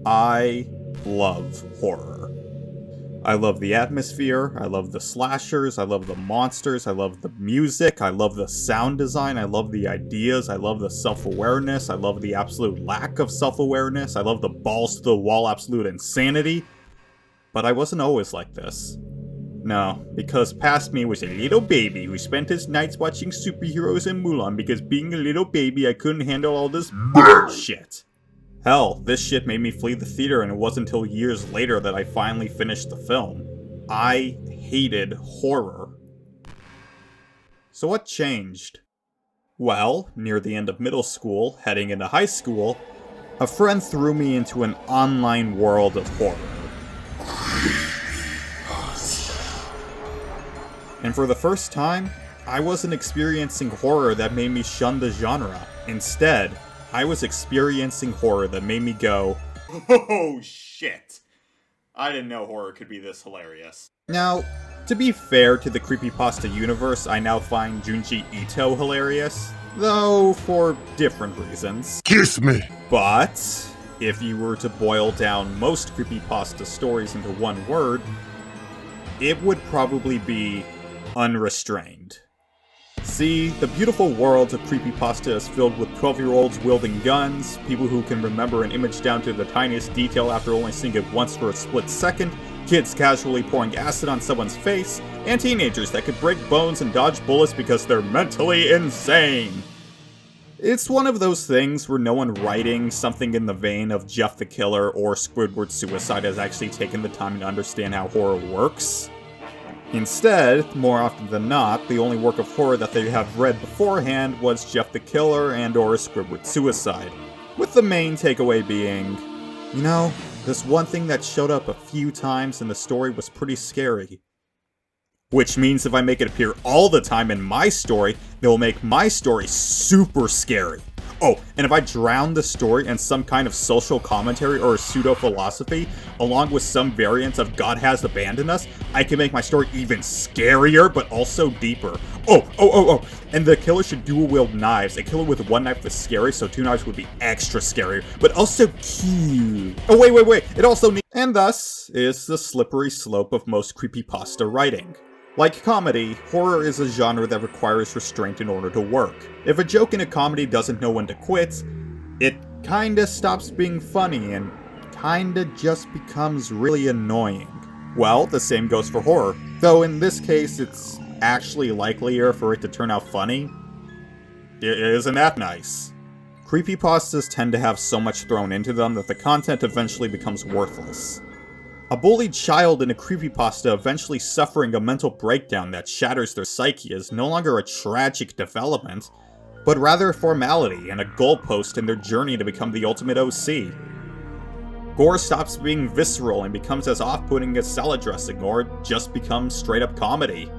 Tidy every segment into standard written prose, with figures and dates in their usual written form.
I love horror. I love the atmosphere, I love the slashers, I love the monsters, I love the music, I love the sound design, I love the ideas, I love the self-awareness, I love the absolute lack of self-awareness, I love the balls to the wall absolute insanity. But I wasn't always like this. No, because past me was a little baby who spent his nights watching superheroes and Mulan because being a little baby I couldn't handle all this bullshit. Hell, this shit made me flee the theater, and it wasn't until years later that I finally finished the film. I hated horror. So what changed? Well, near the end of middle school, heading into high school, a friend threw me into an online world of horror. And for the first time, I wasn't experiencing horror that made me shun the genre. Instead, I was experiencing horror that made me go, oh shit! I didn't know horror could be this hilarious. Now, to be fair to the Creepypasta universe, I now find Junji Ito hilarious, though for different reasons. Kiss me! But, if you were to boil down most Creepypasta stories into one word, it would probably be Unrestrained. See, the beautiful world of Creepypasta is filled with 12-year-olds wielding guns, people who can remember an image down to the tiniest detail after only seeing it once for a split second, kids casually pouring acid on someone's face, and teenagers that could break bones and dodge bullets because they're mentally insane. It's one of those things where no one writing something in the vein of Jeff the Killer or Squidward's Suicide has actually taken the time to understand how horror works. Instead, more often than not, the only work of horror that they have read beforehand was Jeff the Killer and or Squidward's Suicide, with the main takeaway being, you know, this one thing that showed up a few times in the story was pretty scary. Which means if I make it appear all the time in my story, it will make my story super scary. Oh, and if I drown the story in some kind of social commentary or pseudo-philosophy, along with some variants of God has abandoned us, I can make my story even scarier, but also deeper. Oh, and the killer should dual-wield knives. A killer with one knife is scary, so two knives would be extra scary, but also cute. Oh, wait, it also needs... And thus is the slippery slope of most creepypasta writing. Like comedy, horror is a genre that requires restraint in order to work. If a joke in a comedy doesn't know when to quit, it kinda stops being funny and kinda just becomes really annoying. Well, the same goes for horror, though in this case it's actually likelier for it to turn out funny. Isn't that nice? Creepypastas tend to have so much thrown into them that the content eventually becomes worthless. A bullied child in a creepypasta eventually suffering a mental breakdown that shatters their psyche is no longer a tragic development, but rather a formality and a goalpost in their journey to become the ultimate OC. Gore stops being visceral and becomes as off-putting as salad dressing, or just becomes straight-up comedy.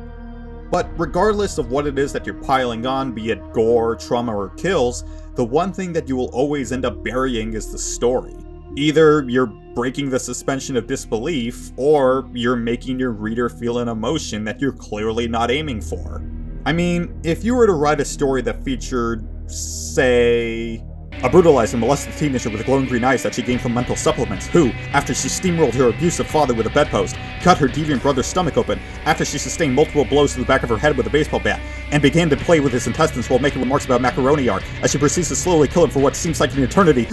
But regardless of what it is that you're piling on, be it gore, trauma, or kills, the one thing that you will always end up burying is the story. Either you're breaking the suspension of disbelief, or you're making your reader feel an emotion that you're clearly not aiming for. I mean, if you were to write a story that featured, say, a brutalized and molested teenager with glowing green eyes that she gained from mental supplements, who, after she steamrolled her abusive father with a bedpost, cut her deviant brother's stomach open, after she sustained multiple blows to the back of her head with a baseball bat, and began to play with his intestines while making remarks about macaroni art, as she proceeds to slowly kill him for what seems like an eternity.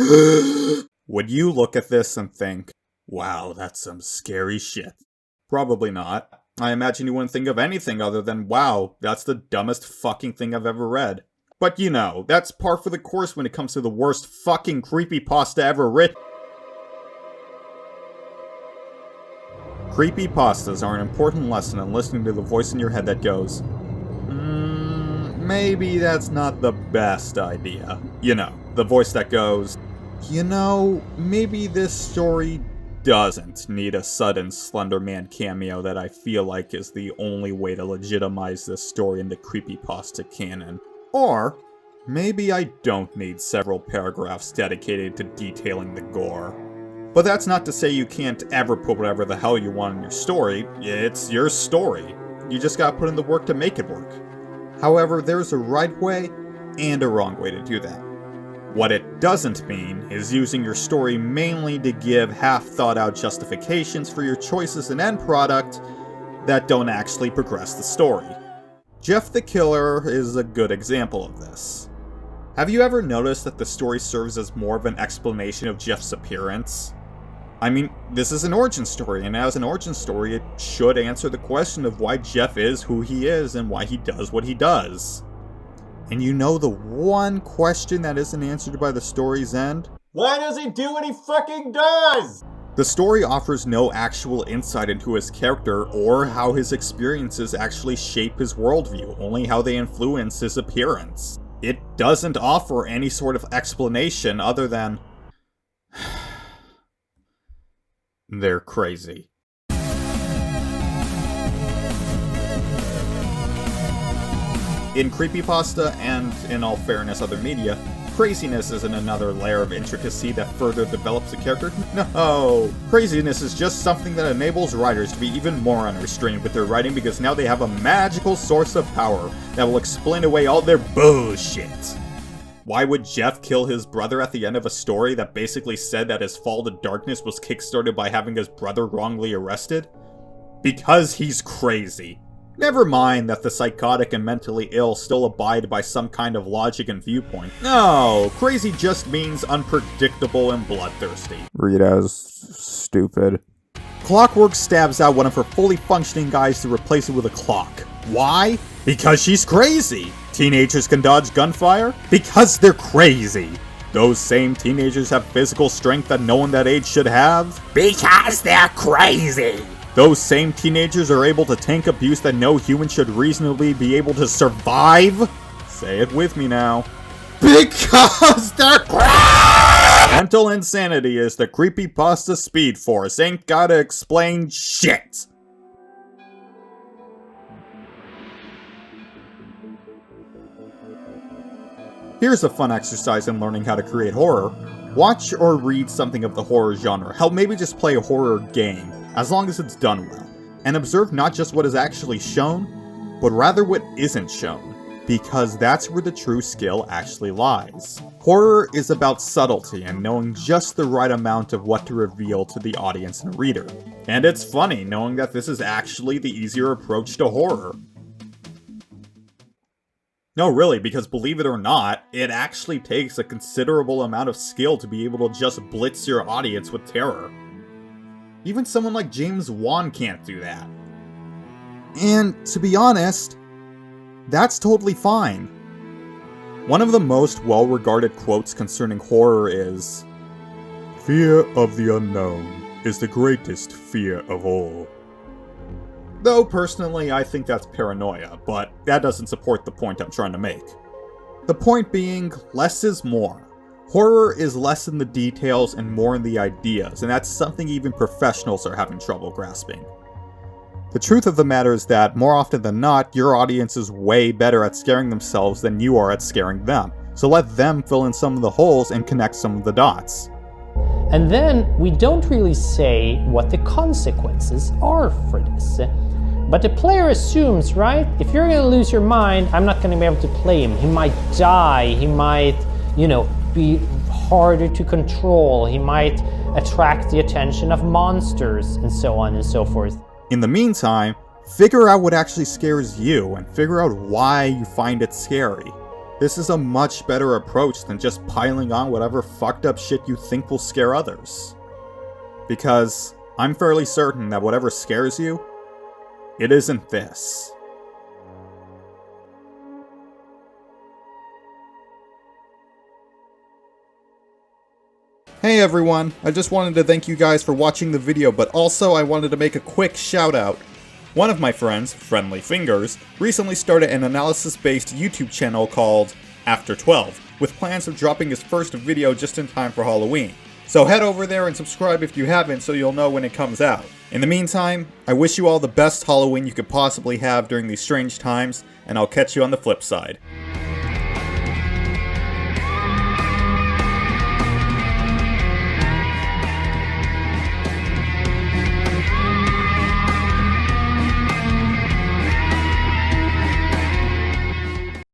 Would you look at this and think, wow, that's some scary shit? Probably not. I imagine you wouldn't think of anything other than, wow, that's the dumbest fucking thing I've ever read. But you know, that's par for the course when it comes to the worst fucking creepypasta ever written. Creepypastas are an important lesson in listening to the voice in your head that goes, maybe that's not the best idea. You know, the voice that goes, you know, maybe this story doesn't need a sudden Slender Man cameo that I feel like is the only way to legitimize this story in the creepypasta canon. Or, maybe I don't need several paragraphs dedicated to detailing the gore. But that's not to say you can't ever put whatever the hell you want in your story. It's your story. You just gotta put in the work to make it work. However, there's a right way and a wrong way to do that. What it doesn't mean is using your story mainly to give half-thought-out justifications for your choices and end product that don't actually progress the story. Jeff the Killer is a good example of this. Have you ever noticed that the story serves as more of an explanation of Jeff's appearance? I mean, this is an origin story, and as an origin story, it should answer the question of why Jeff is who he is and why he does what he does. And you know the one question that isn't answered by the story's end? Why does he do what he fucking does? The story offers no actual insight into his character or how his experiences actually shape his worldview, only how they influence his appearance. It doesn't offer any sort of explanation other than they're crazy. In Creepypasta, and in all fairness other media, craziness isn't another layer of intricacy that further develops a character. No! Craziness is just something that enables writers to be even more unrestrained with their writing because now they have a magical source of power that will explain away all their bullshit. Why would Jeff kill his brother at the end of a story that basically said that his fall to darkness was kickstarted by having his brother wrongly arrested? Because he's crazy. Never mind that the psychotic and mentally ill still abide by some kind of logic and viewpoint. No, crazy just means unpredictable and bloodthirsty. Read as stupid. Clockwork stabs out one of her fully functioning guys to replace it with a clock. Why? Because she's crazy. Teenagers can dodge gunfire? Because they're crazy. Those same teenagers have physical strength that no one that age should have? Because they're crazy. Those same teenagers are able to tank abuse that no human should reasonably be able to survive? Say it with me now. Because they're crazy! Mental insanity is the Creepypasta Speed Force. Ain't gotta explain shit. Here's a fun exercise in learning how to create horror. Watch or read something of the horror genre. Hell, maybe just play a horror game, as long as it's done well. And observe not just what is actually shown, but rather what isn't shown, because that's where the true skill actually lies. Horror is about subtlety and knowing just the right amount of what to reveal to the audience and reader. And it's funny knowing that this is actually the easier approach to horror. No, really, because believe it or not, it actually takes a considerable amount of skill to be able to just blitz your audience with terror. Even someone like James Wan can't do that. And, to be honest, that's totally fine. One of the most well-regarded quotes concerning horror is, "Fear of the unknown is the greatest fear of all." Though, personally, I think that's paranoia, but that doesn't support the point I'm trying to make. The point being, less is more. Horror is less in the details and more in the ideas, and that's something even professionals are having trouble grasping. The truth of the matter is that, more often than not, your audience is way better at scaring themselves than you are at scaring them, so let them fill in some of the holes and connect some of the dots. And then, we don't really say what the consequences are for this. But the player assumes, right? If you're gonna lose your mind, I'm not gonna be able to play him. He might die, he might, be harder to control, he might attract the attention of monsters, and so on and so forth. In the meantime, figure out what actually scares you, and figure out why you find it scary. This is a much better approach than just piling on whatever fucked up shit you think will scare others. Because I'm fairly certain that whatever scares you, it isn't this. Hey everyone, I just wanted to thank you guys for watching the video, but also I wanted to make a quick shout out. One of my friends, Friendly Fingers, recently started an analysis-based YouTube channel called After 12, with plans of dropping his first video just in time for Halloween. So head over there and subscribe if you haven't so you'll know when it comes out. In the meantime, I wish you all the best Halloween you could possibly have during these strange times, and I'll catch you on the flip side.